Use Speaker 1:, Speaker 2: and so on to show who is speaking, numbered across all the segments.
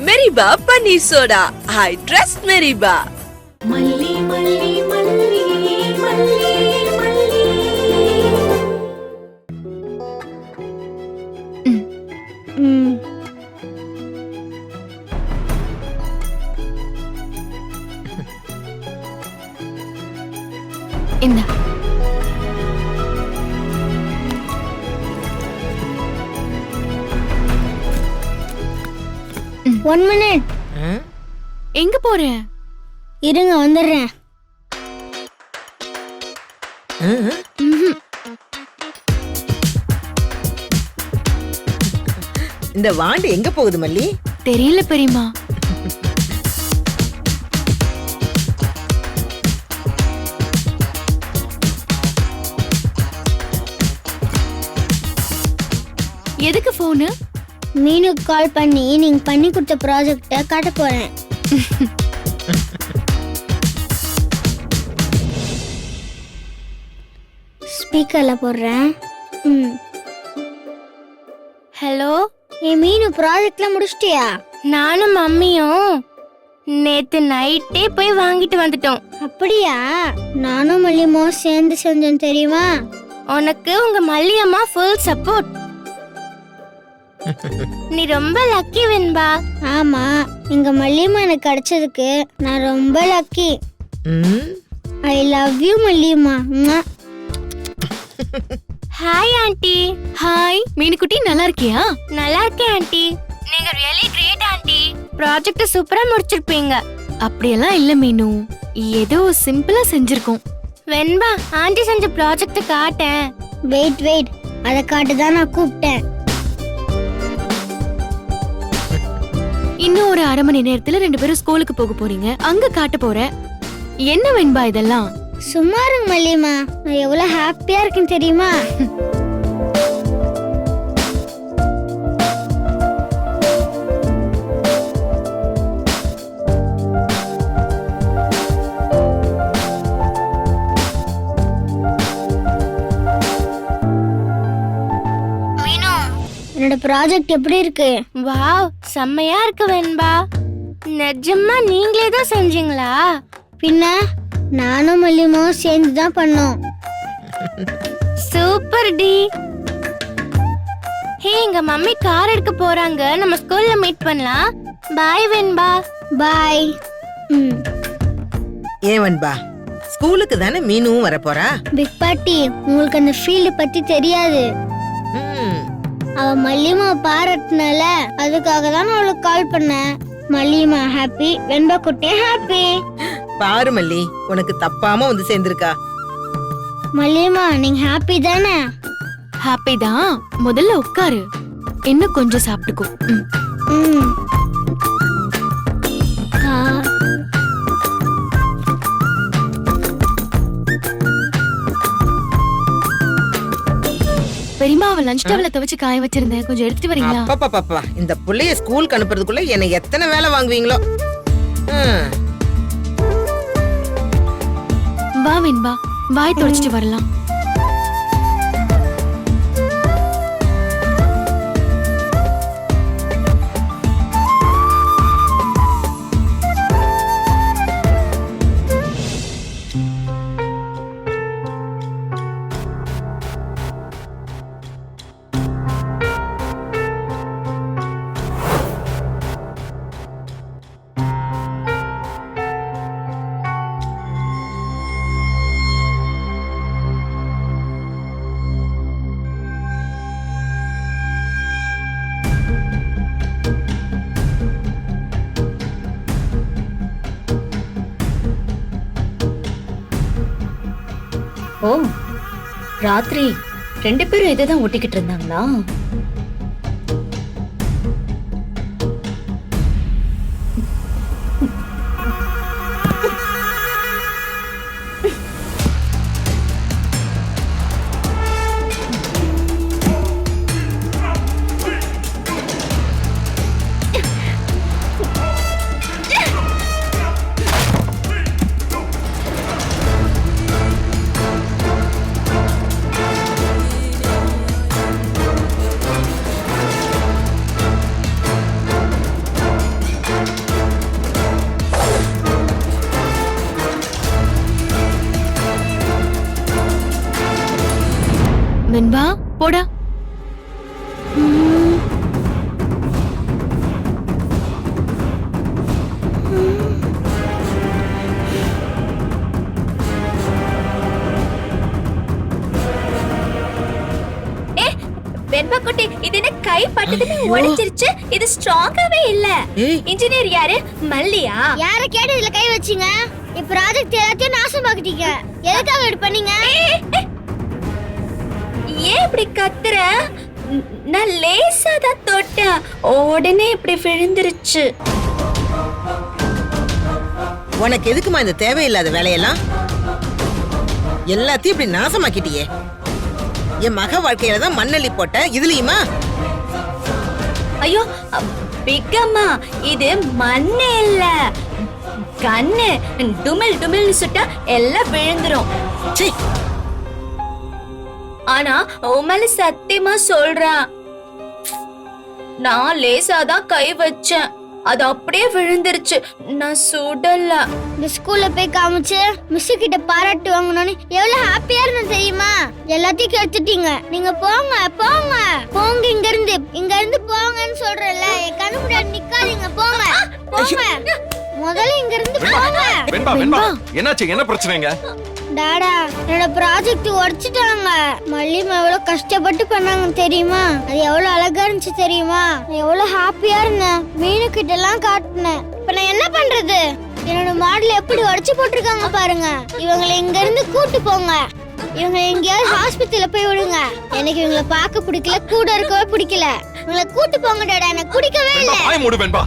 Speaker 1: மெரிபா paneer soda. I trust மெரிபா.
Speaker 2: மல்லி மல்லி மல்லி மல்லி மல்லி.
Speaker 3: இந்த
Speaker 4: 1 minute.
Speaker 3: எங்க போற?
Speaker 4: இருங்க வந்துடுறேன்.
Speaker 5: இந்த வாண்டு எங்க போகுது மல்லி?
Speaker 3: தெரியல பெரியம்மா. எதுக்கு போனு?
Speaker 4: மீனுக்கு கால் பண்ணி நீங்க பண்ணி கொடுத்த ப்ராஜெக்ட காட்ட போறேன். ஸ்பீக்கர்ல போடுறேன்.
Speaker 6: ஹலோ,
Speaker 4: மீனு ப்ராஜெக்ட்லாம் முடிச்சிட்டியா?
Speaker 6: நானும் மம்மியும் நேத்து நைட்டே போய் வாங்கிட்டு வந்துட்டோம்.
Speaker 4: அப்படியா? நானும் மல்லியம்மாவும் சேர்ந்து செஞ்சோம் தெரியுமா?
Speaker 6: உனக்கு உங்க மல்லியம்மா ஃபுல் சப்போர்ட். நீ ரொம்ப லக்கி வெண்பா.
Speaker 4: ஆமா, எங்க மல்லியம்மா எனக்கு கிடைச்சதுக்கு நான் ரொம்ப lucky. I love you Malliyamma.
Speaker 6: Hi aunty.
Speaker 3: Hi மீனுக்குட்டி, நல்லா இருக்கியா?
Speaker 6: நல்லா இருக்கேன் ஆண்டி. நீங்க ரியலி கிரேட் ஆண்டி. ப்ராஜெக்ட் சூப்பரா முடிச்சிருப்பீங்க.
Speaker 3: அப்படியெல்லாம் இல்ல மீனு, ஏதோ சிம்பிளா செஞ்சிருக்கோம்.
Speaker 6: வெண்பா, ஆண்டி செஞ்ச ப்ராஜெக்ட் காட்டேன்.
Speaker 4: வெயிட் அதை காட்டுதான் நான் கூப்பிட்டேன்.
Speaker 3: இன்னும் ஒரு அரை மணி நேரத்துல 2 பேரும் ஸ்கூலுக்கு போக போறீங்க. அங்க காட்ட போற. என்ன வெண்பா இதெல்லாம்?
Speaker 4: சும்மா இருங்க மல்லியம்மா, நான் எவ்வளவு ஹாப்பியா இருக்கேன் தெரியுமா? என்னோட ப்ராஜெக்ட் எப்படி இருக்கு?
Speaker 6: வாவ், செம்மையா இருக்கு வெண்பா. நிஜமா நீங்களே தான் செஞ்சீங்களா?
Speaker 4: பின்ன நானும் மல்லியம்மாவும் சேர்ந்து தான் பண்ணோம்.
Speaker 6: Super D. ஹே, எங்க மம்மி கார் எடுக்க போறாங்க. நம்ம ஸ்கூல்ல மீட் பண்ணலாம். பாய் வெண்பா.
Speaker 4: பாய்.
Speaker 5: ஏவன்பா, ஸ்கூலுக்கு தானே மீனும் வர போறா?
Speaker 4: பிக் பாட்டி, உங்களுக்கு அந்த ஃபீல்ட் பத்தி தெரியாது. அவ மல்லியம்மா பாராட்டினால அதுக்காக தான் நான் அவளுக்கு கால் பண்ணேன். மல்லியம்மா ஹாப்பி, வெண்பா குட்டியும் ஹாப்பி.
Speaker 5: பாரு மல்லி, உனக்கு தப்பாம வந்து சேர்ந்திருக்கா.
Speaker 4: மல்லியம்மா, நீங்க ஹாப்பி தானே?
Speaker 3: ஹாப்பி தான். முதல்ல உட்காரு, இன்னும் கொஞ்சம் சாப்பிட்டுக்கோ. பெரியம்மா, அவ லஞ்ச் டவல துவைச்சு காய வச்சிருந்தேன், கொஞ்சம் எடுத்துட்டு வரீங்களா?
Speaker 5: அப்பா, இந்த புள்ளைய ஸ்கூலுக்கு அனுப்புறதுக்குள்ள என்ன எத்தனை வேலை வாங்குவீங்களோ.
Speaker 3: வா வெண்பா, வாய் துடைச்சிட்டு வரலாம்.
Speaker 2: ஓ, ராத்திரி 2 பேரும் இதைதான் ஒட்டிக்கிட்டு இருந்தாங்களா?
Speaker 3: போடா.
Speaker 2: வெண்பா குட்டி, இது என்ன கை பட்டதுமே உடைச்சிருச்சு? இது ஸ்ட்ராங்காவே இல்ல. இன்ஜினியர் யாரு? மல்லியா?
Speaker 4: யார கேட்டு இதுல கை வச்சீங்க? இந்த ப்ராஜெக்ட் எல்லாத்தையும் நாசமாக்கிட்டீங்க. எதுக்காக இப்படி பண்ணீங்க?
Speaker 2: ஏன் இப்படி கத்துற? நான் லேசா தான் தொட்டேன், உடனே இப்படி விழுந்துருச்சு.
Speaker 5: உனக்கு எதுக்குமா இந்த தேவையில்லாத வேலையெல்லாம்? எல்லாத்தையும் இப்படி நாசமாக்கிட்டியே. என் மக வாழ்க்கையில தான் மண்ணள்ளி போட்ட, இதுலயுமா?
Speaker 2: ஐயோ பிக்கம்மா, இது மண்ணு இல்ல, கண்ணு. டுமில் டுமில்னு சுட்டா எல்லாம் விழுந்துரும்.
Speaker 5: சீ,
Speaker 2: ஆனா உமல சத்தியமா சொல்றேன், நான் லேசாதான் கை வச்சேன், அது அப்படியே விழுந்துருச்சு. நான் சுடல.
Speaker 4: இந்த ஸ்கூல்ல போய் காமிச்சு மிஸ் கிட்ட பாராட்டு வாங்கணும்னு எவ்வளவு ஹாப்பியா இருந்தேன் தெரியுமா? எல்லாத்தையும் கெடுத்துட்டீங்க. நீங்க போங்க போங்க போங்க, இங்க இருந்து போங்கன்னு சொல்றேன்ல. என் கண்ணு முன்னாடி நிக்காதீங்க, போங்க போங்க. முதல்ல இங்க இருந்து போங்க.
Speaker 7: வெண்பா வெண்பா, என்னாச்சு? என்ன பிரச்சனைங்க?
Speaker 4: டாடா, என்னோட ப்ராஜெக்ட் உடைச்சிட்டாங்க. மல்லிமா எவ்வளவு கஷ்டப்பட்டு பண்ணாங்க தெரியுமா? அது எவ்வளவு அழகா இருந்துச்சு தெரியுமா? நான் எவ்வளவு ஹாப்பியா இருந்தேன். மீனு கிட்ட எல்லாம் காட்டினேன். இப்ப நான் என்ன பண்றது? என்னோட மாடல் எப்படி உடைச்சு போட்டிருக்காங்க பாருங்க. இவங்களை இங்க இருந்து கூட்டு போங்க. இவங்க எங்கேயாவது ஹாஸ்பிட்டல்ல போய் விடுங்க. எனக்கு இவங்களை பார்க்க பிடிக்கல, கூட இருக்கவே பிடிக்கல. இவங்களை கூட்டு போங்க டாடா, எனக்கு பிடிக்கவே இல்ல.
Speaker 7: வாய் மூடு வெண்பா.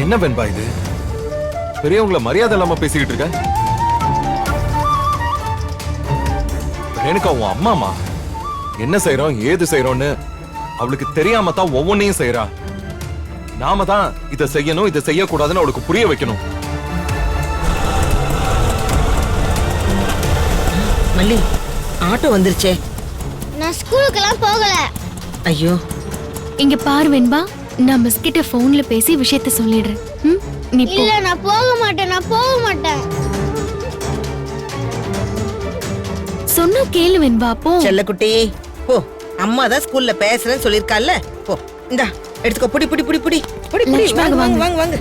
Speaker 7: என்ன வெண்பா இது? பெரியவங்கள மரியாதை இல்லாம பேசிக்கிட்டு இருக்க? ரேணுகா உன் அம்மாமா. என்ன செய்யறோம் ஏது செய்யறோம்னு அவளுக்கு தெரியாம தான் ஒவ்வொன்னையும் செய்யறா. நாம தான் இதை செய்யணும் இதை செய்யக்கூடாதுன்னு அவளுக்கு புரிய வைக்கணும்.
Speaker 5: மல்லி, ஆட்டோ வந்துருச்சே.
Speaker 4: நான் ஸ்கூலுக்கெல்லாம் போகல.
Speaker 5: ஐயோ,
Speaker 3: இங்க பாரு வெண்பா, நான் மிஸ் கிட்ட போன்ல பேசி விஷயத்த சொல்லிடுறேன். நீ போ.
Speaker 4: இல்ல, நான் போக மாட்டேன், நான் போக மாட்டேன்.
Speaker 3: சொன்னா கேளு வெண்பா, போ.
Speaker 5: செல்லக்குட்டி போ. அம்மா தான் ஸ்கூல்ல பேசுறேன்னு சொல்லிருக்கால. போ, இந்தா எடுத்துக்கோ. புடி புடி புடி புடி புடி புடி.
Speaker 3: லட்சுமி,
Speaker 5: வாங்க
Speaker 3: வாங்க.
Speaker 5: வாங்க வாங்க.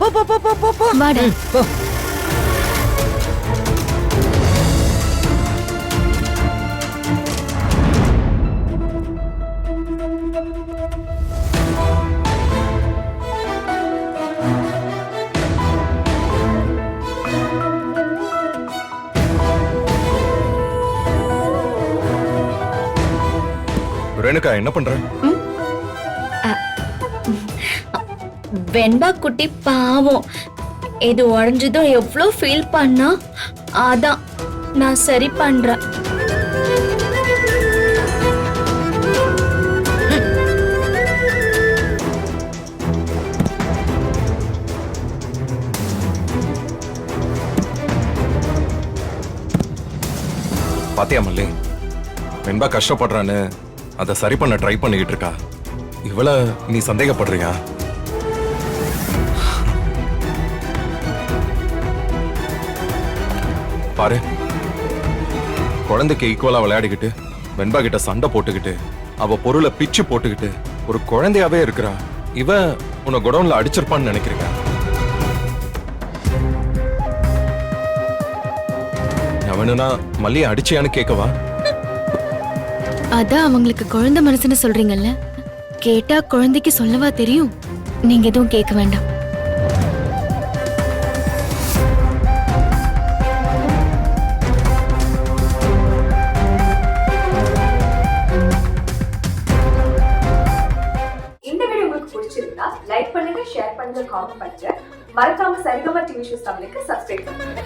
Speaker 5: போ போ போ போ போ.
Speaker 3: வாடா.
Speaker 5: போ.
Speaker 7: ரேணுகா என்ன பண்ற?
Speaker 2: வெண்பா குட்டி பாவம், இது உடஞ்சதும் எவ்வளவு ஃபீல் பண்ணா, அதான் நான் சரி பண்றேன்.
Speaker 7: பாத்தியா மல்லி, வெண்பா கஷ்டப்படுறான்னு அதை சரி பண்ண ட்ரை பண்ணிக்கிட்டு இருக்கா. இவள நீ சந்தேகப்படுறியா? பாரு, குழந்தைக்கு ஈக்குவலா விளையாடிக்கிட்டு வெண்பா கிட்ட சண்டை போட்டுக்கிட்டு அவ பொருளை பிச்சு போட்டுக்கிட்டு ஒரு குழந்தையாவே இருக்கிறா. இவ உன்னை குடவுன்ல அடிச்சிருப்பான்னு நினைக்கிறீங்க? அவனுனா மல்லியை அடிச்சியான்னு கேட்கவா?
Speaker 3: அதான் அவங்களுக்கு குழந்தை மனசுன்னு சொல்றீங்கல்ல, கேட்டா குழந்தைக்கு சொல்லவா தெரியும்? நீங்க எதுவும் கேட்க வேண்டாம்.
Speaker 8: இந்த வீடியோ உங்களுக்கு பிடிச்சிருந்தா லைக் பண்ணுங்க, ஷேர் பண்ணுங்க, காமெண்ட் பண்ணுங்க. மறக்காம சரிகமா டிவி ஷோஸ் தமிழுக்கு சப்ஸ்கிரைப் பண்ணுங்க.